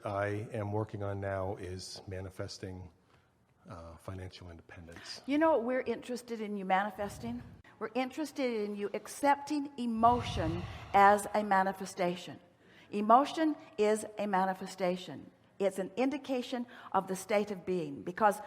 I am working on now is manifesting financial independence. You know what we're interested in you manifesting? We're interested in you accepting emotion as a manifestation. Emotion is a manifestation. It's an indication of the state of being, because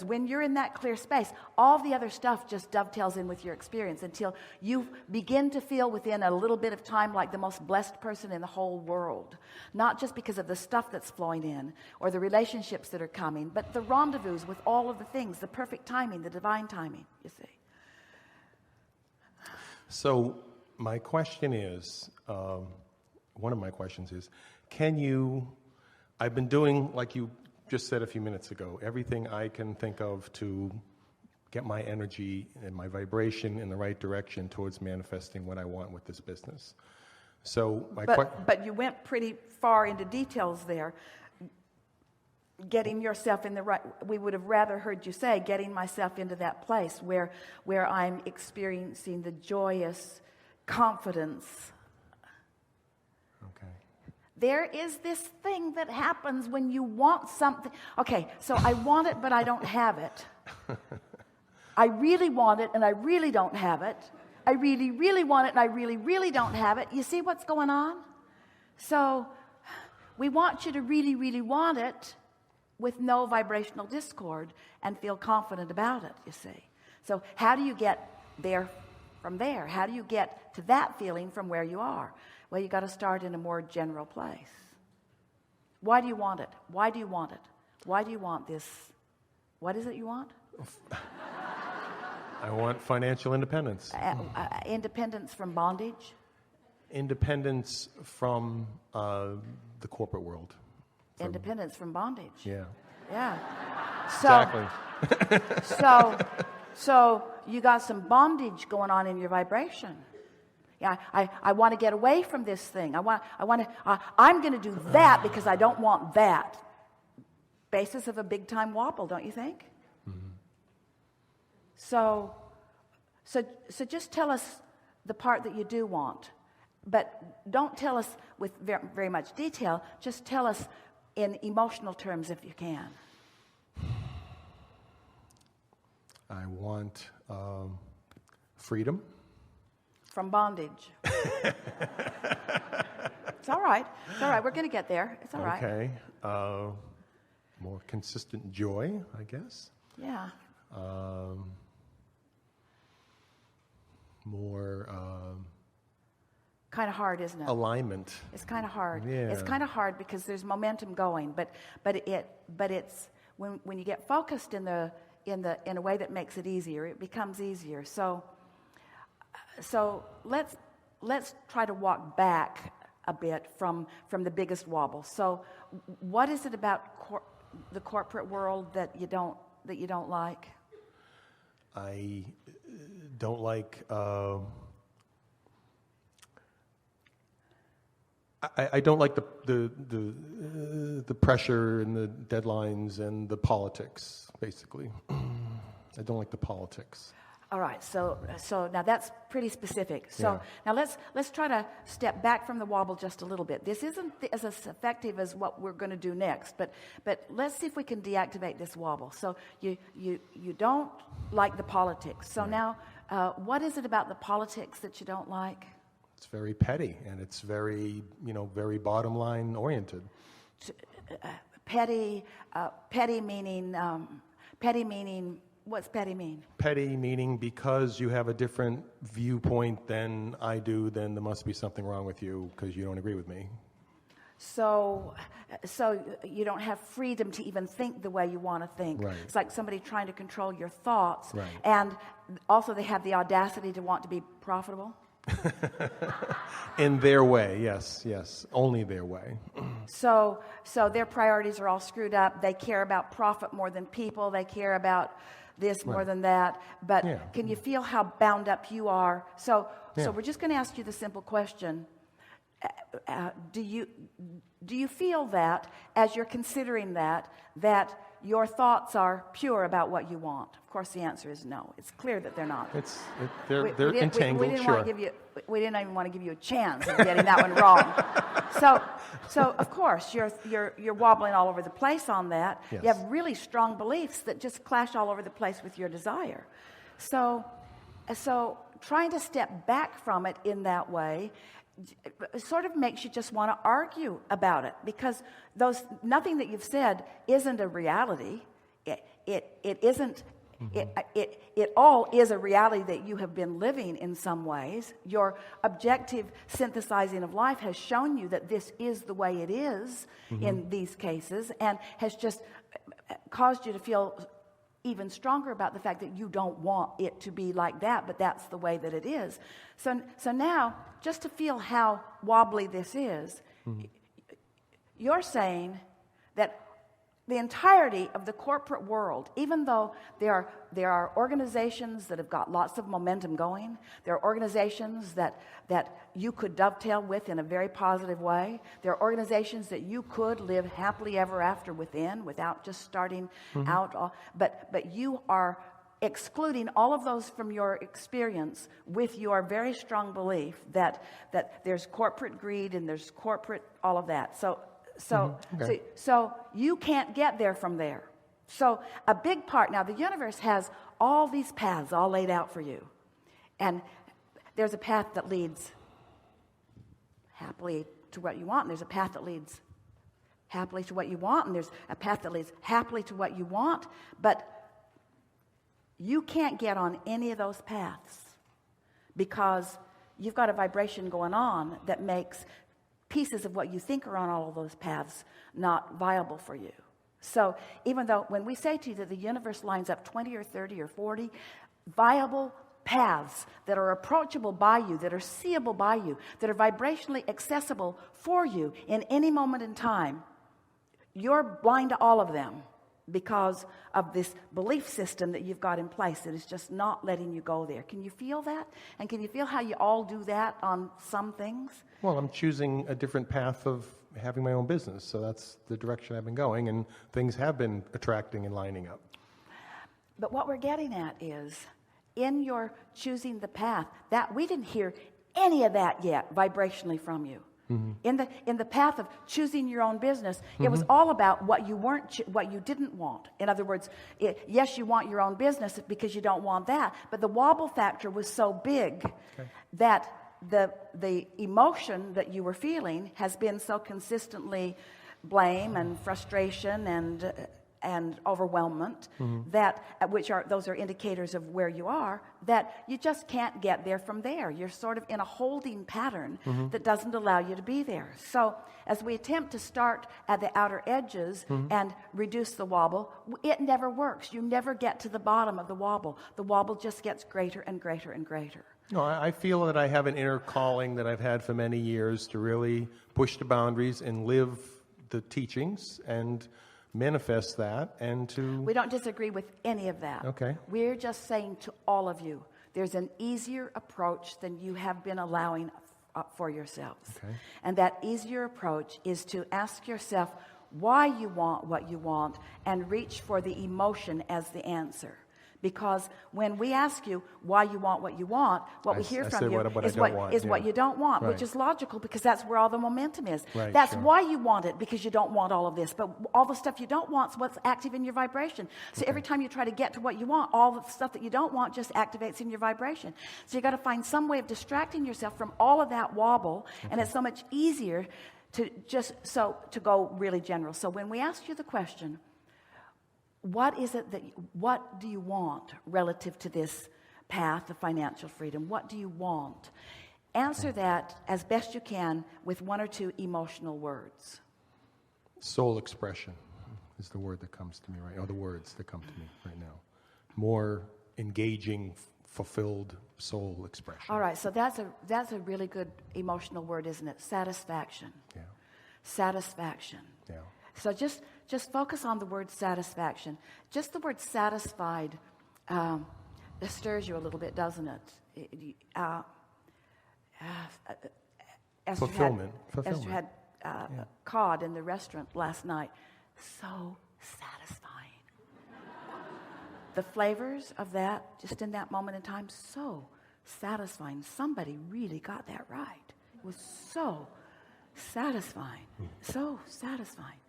when you're in that clear space, all the other stuff just dovetails in with your experience until you begin to feel within a little bit of time like the most blessed person in the whole world. Not just because of the stuff that's flowing in or the relationships that are coming, but the rendezvous with all of the things, the perfect timing, the divine timing, you see. So my question is, one of my questions is, I've been doing, like you just said a few minutes ago, everything I can think of to get my energy and my vibration in the right direction towards manifesting what I want with this business. So but you went pretty far into details there. Getting yourself in the right, we would have rather heard you say, getting myself into that place where I'm experiencing the joyous confidence. Okay. There is this thing that happens when you want something. Okay, so I want it, but I don't have it. I really want it, and I really don't have it. I really, really want it, and I really, really don't have it. You see what's going on? So we want you to really, really want it with no vibrational discord and feel confident about it, you see. So how do you get there from there? How do you get to that feeling from where you are? Well, you got to start in a more general place. Why do you want it? Why do you want it? Why do you want this? What is it you want? I want financial independence. Independence from bondage? Independence from the corporate world. Independence from bondage. Yeah. Yeah. Exactly. So you got some bondage going on in your vibration. Yeah, I want to get away from this thing. I'm going to do that because I don't want that. Basis of a big time wobble, don't you think? Mm-hmm. So just tell us the part that you do want, but don't tell us with very, very much detail. Just tell us in emotional terms if you can. I want freedom. From bondage. It's all right. It's all right. We're going to get there. It's all right. Okay. More consistent joy, I guess. Yeah. More... kind of hard, isn't it? Alignment. It's kind of hard. Yeah. It's kind of hard because there's momentum going, but it's when you get focused in a way that makes it easier, it becomes easier. So let's try to walk back a bit from the biggest wobble. So what is it about the corporate world that you don't like? I don't like. I don't like the pressure and the deadlines and the politics. Basically, I don't like the politics. All right, so now that's pretty specific. So Yeah. now let's try to step back from the wobble just a little bit. This isn't as effective as what we're going to do next, but let's see if we can deactivate this wobble. So you don't like the politics. So now, what is it about the politics that you don't like? It's very petty, and it's very very bottom line oriented. Petty meaning. What's petty mean? Petty meaning because you have a different viewpoint than I do, then there must be something wrong with you because you don't agree with me. So you don't have freedom to even think the way you want to think. Right. It's like somebody trying to control your thoughts. Right. And also they have the audacity to want to be profitable. In their way, yes, only their way. So their priorities are all screwed up. They care about profit more than people. They care about this more than that. But can you feel how bound up you are? So we're just going to ask you the simple question. Do you feel that as you're considering that your thoughts are pure about what you want. Of course, the answer is no. It's clear that they're not. They're entangled. We didn't sure. want to give you. We didn't even want to give you a chance of getting that one wrong. So of course you're wobbling all over the place on that. Yes. You have really strong beliefs that just clash all over the place with your desire. So trying to step back from it in that way sort of makes you just want to argue about it, because nothing that you've said isn't a reality. It isn't. It all is a reality that you have been living in some ways. Your objective synthesizing of life has shown you that this is the way it is in these cases, and has just caused you to feel even stronger about the fact that you don't want it to be like that, but that's the way that it is. So now, just to feel how wobbly this is, you're saying that the entirety of the corporate world, even though there are organizations that have got lots of momentum going, there are organizations that you could dovetail with in a very positive way, there are organizations that you could live happily ever after within without just starting out, but you are excluding all of those from your experience with your very strong belief that there's corporate greed and there's corporate all of that. So you can't get there from there. So a big part, now the universe has all these paths all laid out for you. And there's a path that leads happily to what you want, and there's a path that leads happily to what you want, and there's a path that leads happily to what you want, but you can't get on any of those paths because you've got a vibration going on that makes pieces of what you think are on all of those paths not viable for you. So even though when we say to you that the universe lines up 20 or 30 or 40 viable paths that are approachable by you, that are seeable by you, that are vibrationally accessible for you in any moment in time, you're blind to all of them because of this belief system that you've got in place that is just not letting you go there. Can you feel that? And can you feel how you all do that on some things? Well, I'm choosing a different path of having my own business, so that's the direction I've been going, and things have been attracting and lining up. But what we're getting at is, in your choosing the path, that we didn't hear any of that yet vibrationally from you. In the path of choosing your own business, it was all about what you what you didn't want. In other words, yes, you want your own business because you don't want that, but the wobble factor was so big that the emotion that you were feeling has been so consistently blame and frustration and overwhelmment those are indicators of where you are, that you just can't get there from there. You're sort of in a holding pattern that doesn't allow you to be there. So as we attempt to start at the outer edges and reduce the wobble, it never works. You never get to the bottom of the wobble. The wobble just gets greater and greater and greater. No, I feel that I have an inner calling that I've had for many years to really push the boundaries and live the teachings and manifest that, and to... We don't disagree with any of that. Okay. We're just saying to all of you, there's an easier approach than you have been allowing for yourselves. Okay. And that easier approach is to ask yourself why you want what you want and reach for the emotion as the answer. Because when we ask you why you want what you want, what we hear from you is what you don't want, Right. which is logical because that's where all the momentum is. Right, That's sure. why you want it, because you don't want all of this. But all the stuff you don't want is what's active in your vibration. So every time you try to get to what you want, all the stuff that you don't want just activates in your vibration. So you got to find some way of distracting yourself from all of that wobble, and it's so much easier to to go really general. So when we ask you the question, what do you want relative to this path of financial freedom? What do you want? Answer that as best you can with one or two emotional words. Soul expression is the word that comes to me right now, or the words that come to me right now. More engaging, fulfilled soul expression. All right, so that's a really good emotional word, isn't it? Satisfaction. Yeah. Satisfaction. Yeah. So just focus on the word satisfaction. Just the word satisfied it stirs you a little bit, doesn't it? Fulfillment. Esther had cod in the restaurant last night. So satisfying. the flavors of that, just in that moment in time, so satisfying. Somebody really got that right. It was so satisfying. So satisfying.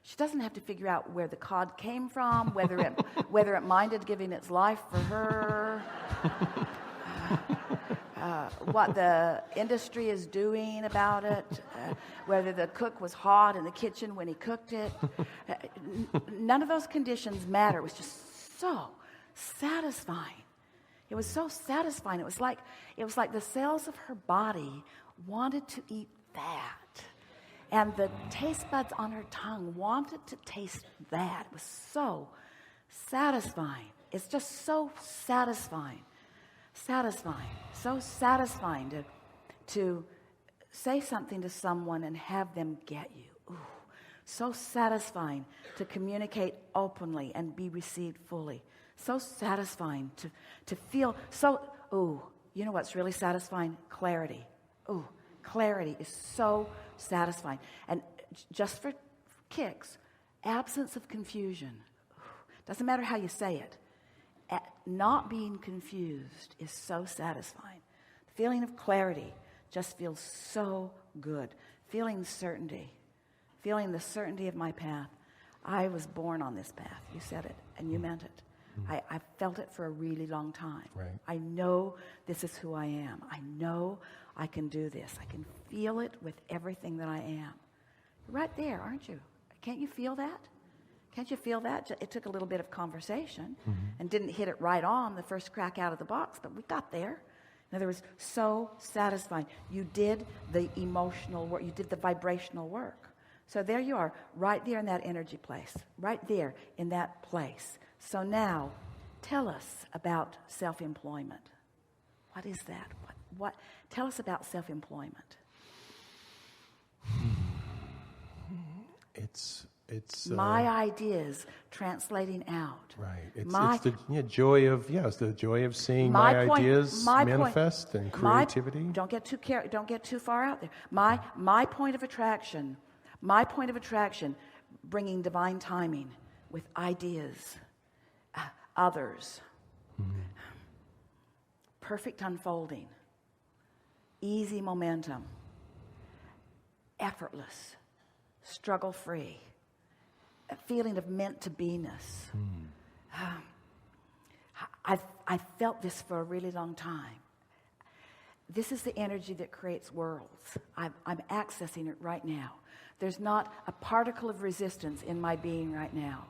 She doesn't have to figure out where the cod came from, whether it minded giving its life for her, what the industry is doing about it, whether the cook was hot in the kitchen when he cooked it. None of those conditions matter. It was just so satisfying. It was so satisfying. It was like the cells of her body wanted to eat that. And the taste buds on her tongue wanted to taste that. It was so satisfying. It's just so satisfying. Satisfying. So satisfying to say something to someone and have them get you. Ooh. So satisfying to communicate openly and be received fully. So satisfying to feel so, ooh, you know what's really satisfying? Clarity. Ooh, clarity is so satisfying. And just for kicks, absence of confusion. Doesn't matter how you say it. Not being confused is so satisfying. The feeling of clarity just feels so good. Feeling certainty. Feeling the certainty of my path. I was born on this path. You said it, and you meant it. I felt it for a really long time. Right. I know this is who I am. I know I can do this. I can feel it with everything that I am. You're right there, aren't you? Can't you feel that? Can't you feel that? It took a little bit of conversation and didn't hit it right on the first crack out of the box, but we got there. In other words, so satisfying. You did the emotional work. You did the vibrational work. So there you are, right there in that energy place, right there in that place. So now, tell us about self-employment. What is that? What? Tell us about self-employment. It's my ideas translating out. Right. It's the joy of seeing my ideas manifest and creativity. Don't get too far out there. My point of attraction. My point of attraction, bringing divine timing with ideas, others, perfect unfolding, easy momentum, effortless, struggle-free, a feeling of meant to be-ness. I've felt this for a really long time. This is the energy that creates worlds. I'm accessing it right now. There's not a particle of resistance in my being right now.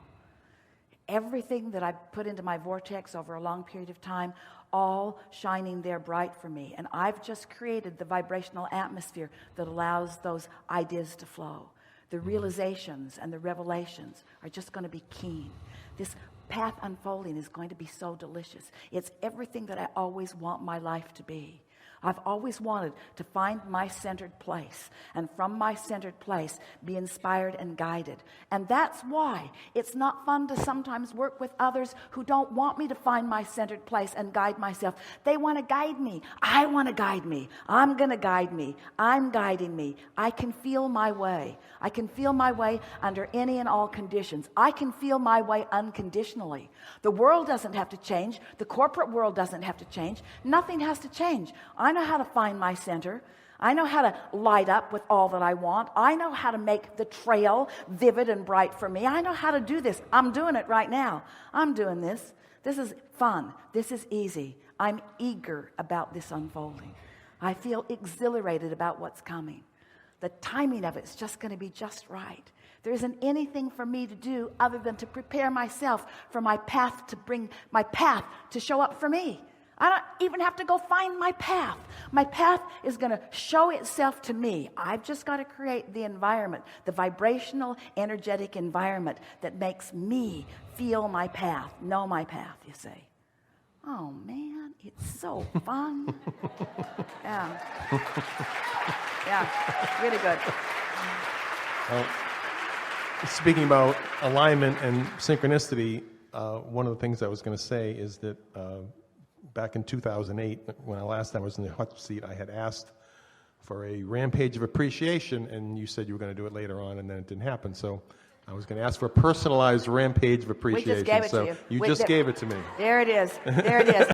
Everything that I've put into my vortex over a long period of time, all shining there bright for me. And I've just created the vibrational atmosphere that allows those ideas to flow. The realizations and the revelations are just going to be keen. This path unfolding is going to be so delicious. It's everything that I always want my life to be. I've always wanted to find my centered place, and from my centered place be inspired and guided. And that's why it's not fun to sometimes work with others who don't want me to find my centered place and guide myself. They want to guide me. I want to guide me. I'm going to guide me. I'm guiding me. I can feel my way. I can feel my way under any and all conditions. I can feel my way unconditionally. The world doesn't have to change. The corporate world doesn't have to change. Nothing has to change. I know how to find my center. I know how to light up with all that I want. I know how to make the trail vivid and bright for me. I know how to do this. I'm doing it right now. I'm doing this. This is fun. This is easy. I'm eager about this unfolding. I feel exhilarated about what's coming. The timing of it's just going to be just right. There isn't anything for me to do other than to prepare myself for my path to show up for me. I don't even have to go find my path. My path is going to show itself to me. I've just got to create the environment, the vibrational, energetic environment that makes me feel my path, know my path, you see. Oh, man, it's so fun. Yeah. Yeah, really good. Well, speaking about alignment and synchronicity, one of the things I was going to say is that back in 2008, when last time I was in the hot seat, I had asked for a rampage of appreciation, and you said you were going to do it later on, and then it didn't happen. So I was going to ask for a personalized rampage of We appreciation. just gave it so to you. You Wait, just gave it to me. There it is. There it is.